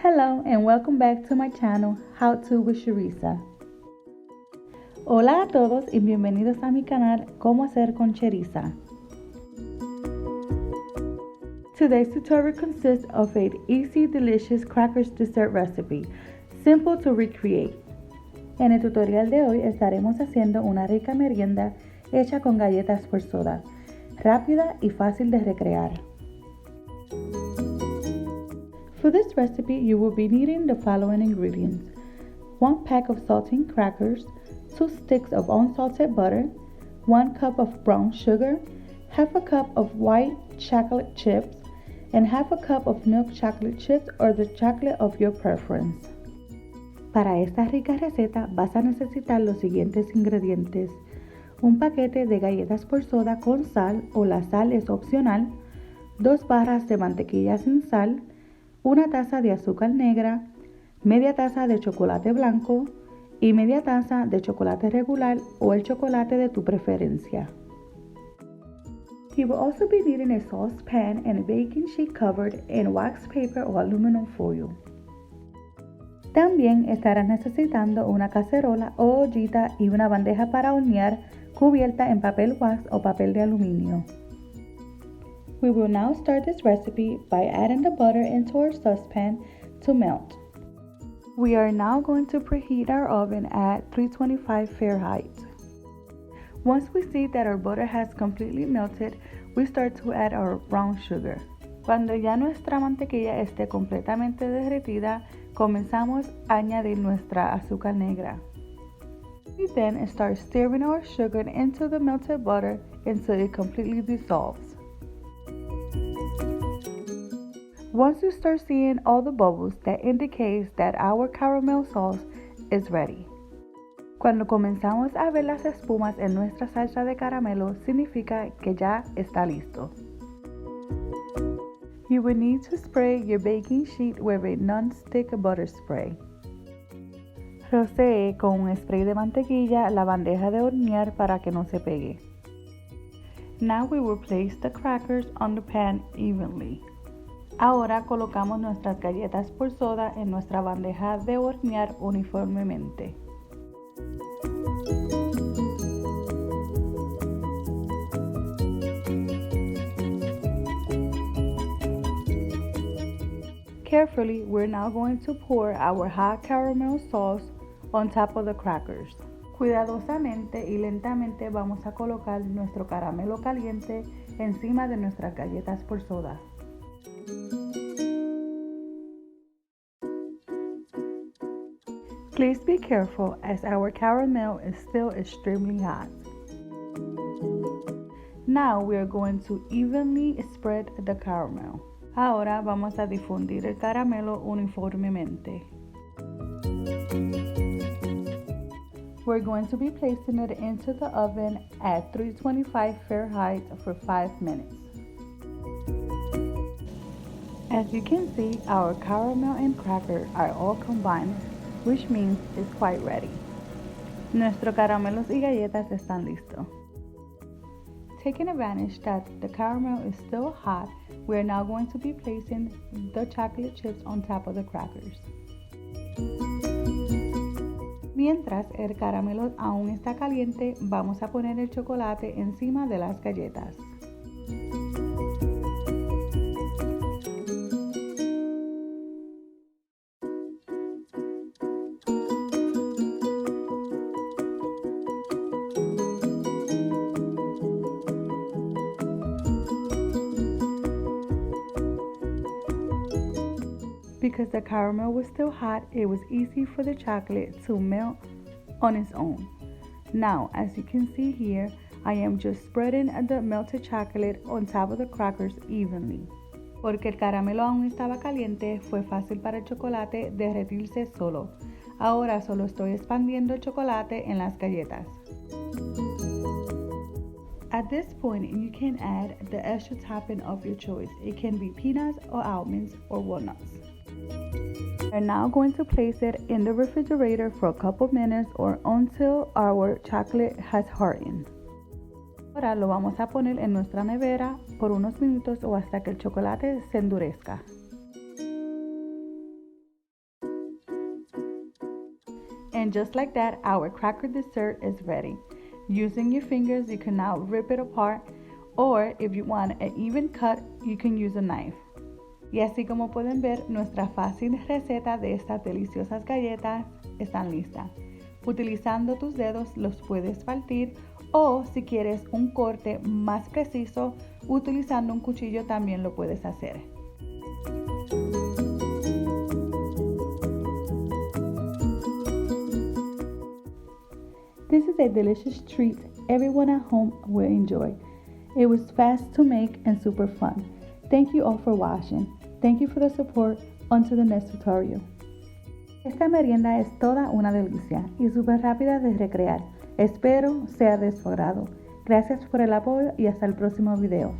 Hello and welcome back to my channel, How To with Cherissa. Hola a todos y bienvenidos a mi canal, Cómo hacer con Cherissa. Today's tutorial consists of an easy, delicious crackers dessert recipe, simple to recreate. En el tutorial de hoy estaremos haciendo una rica merienda hecha con galletas por soda, rápida y fácil de recrear. For this recipe, you will be needing the following ingredients: 1 pack of saltine crackers, 2 sticks of unsalted butter, 1 cup of brown sugar, half a cup of white chocolate chips, and half a cup of milk chocolate chips or the chocolate of your preference. Para esta rica receta vas a necesitar los siguientes ingredientes: un paquete de galletas por soda con sal o la sal es opcional, 2 barras de mantequilla sin sal, 1 taza de azúcar negra, media taza de chocolate blanco y media taza de chocolate regular o el chocolate de tu preferencia. You will also be needing a saucepan and a baking sheet covered in wax paper or aluminum foil. También estarás necesitando una cacerola o ollita y una bandeja para hornear cubierta en papel wax o papel de aluminio. We will now start this recipe by adding the butter into our saucepan to melt. We are now going to preheat our oven at 325 Fahrenheit. Once we see that our butter has completely melted, we start to add our brown sugar. Cuando ya nuestra mantequilla esté completamente derretida, comenzamos a añadir nuestra azúcar negra. We then start stirring our sugar into the melted butter until it completely dissolves. Once you start seeing all the bubbles, that indicates that our caramel sauce is ready. Cuando comenzamos a ver las espumas en nuestra salsa de caramelo, significa que ya está listo. You will need to spray your baking sheet with a Nonstick butter spray. Rocee con un spray de mantequilla la bandeja de hornear para que no se pegue. Now we will place the crackers on the pan evenly. Ahora colocamos nuestras galletas por soda en nuestra bandeja de hornear uniformemente. Carefully, we're now going to pour our hot caramel sauce on top of the crackers. Cuidadosamente y lentamente vamos a colocar nuestro caramelo caliente encima de nuestras galletas por soda. Please be careful as our caramel is still extremely hot. Now we are going to evenly spread the caramel. Ahora vamos a difundir el caramelo uniformemente. We're going to be placing it into the oven at 325 Fahrenheit for 5 minutes. As you can see, our caramel and cracker are all combined, which means it's quite ready. Nuestros caramelos y galletas están listos. Taking advantage that the caramel is still hot, we are now going to be placing the chocolate chips on top of the crackers. Mientras el caramelo aún está caliente, vamos a poner el chocolate encima de las galletas. Because the caramel was still hot, it was easy for the chocolate to melt on its own. Now, as you can see here, I am just spreading the melted chocolate on top of the crackers evenly. Porque el caramelo aún estaba caliente, fue fácil para el chocolate derretirse solo. Ahora solo estoy expandiendo el chocolate en las galletas. At this point, you can add the extra topping of your choice. It can be peanuts or almonds or walnuts. We're now going to place it in the refrigerator for a couple minutes or until our chocolate has hardened. Ahora lo vamos a poner en nuestra nevera por unos minutos o hasta que el chocolate se endurezca. And just like that, our cracker dessert is ready. Using your fingers, you can now rip it apart, or if you want an even cut, you can use a knife. Y así como pueden ver, nuestra fácil receta de estas deliciosas galletas están listas. Utilizando tus dedos los puedes partir, o si quieres un corte más preciso, utilizando un cuchillo también lo puedes hacer. This is a delicious treat everyone at home will enjoy. It was fast to make and super fun. Thank you all for watching. Thank you for the support. Until the next tutorial. Esta merienda es toda una delicia y súper rápida de recrear. Espero sea de su agrado. Gracias por el apoyo y hasta el próximo video.